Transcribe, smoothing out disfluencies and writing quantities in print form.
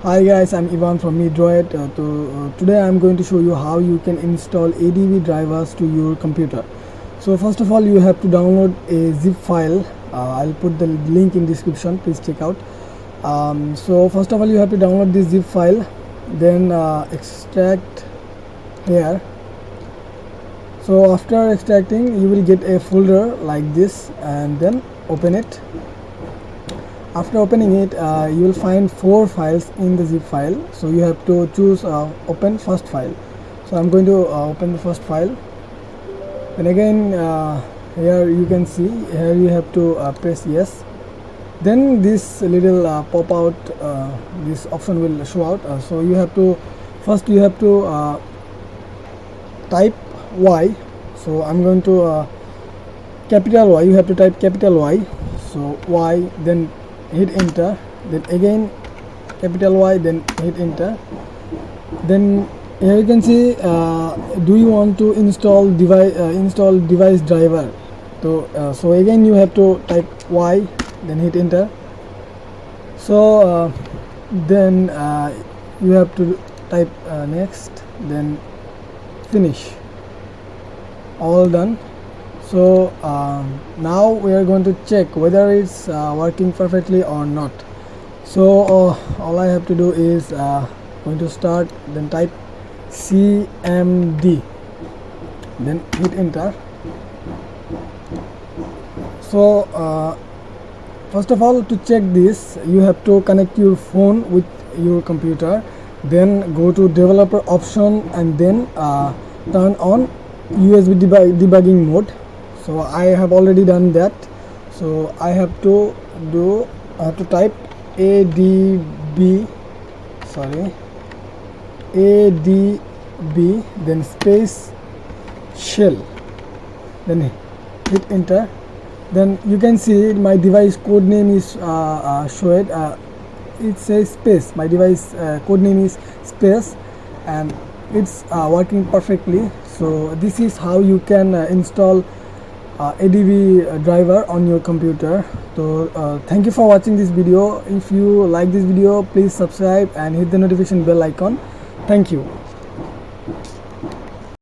Hi guys, I'm Ivan from MeDroid. Today I'm going to show you how you can install ADB drivers to your computer. So first of all, you have to download a zip file. I'll put the link in description. Please check out. So first of all, you have to download this zip file, then extract here. So after extracting, you will get a folder like this, and then open it. After opening it, you will find 4 files in the zip file, so you have to choose open first file. So I'm going to open the first file. And again, here you can see, here you have to press yes. Then this little pop out, this option will show out. So you have to first type Y. So I'm going to capital Y. You have to type capital Y. So Y, then hit enter, then again capital Y, then hit enter. Then here you can see, do you want to install device driver? So again you have to type Y, then hit enter. So then you have to type next, then finish. All done. So now we are going to check whether it's working perfectly or not. So all I have to do is going to start, then type CMD, then hit enter. So first of all, to check this, you have to connect your phone with your computer, then go to developer option, and then turn on USB debugging mode. So I have already done that. So I have to type ADB, then space shell, then hit enter. Then you can see my device code name is showed. It says space. My device code name is space, and it's working perfectly. So this is how you can install ADB driver on your computer. So thank you for watching this video. If you like this video, please subscribe and hit the notification bell icon. Thank you.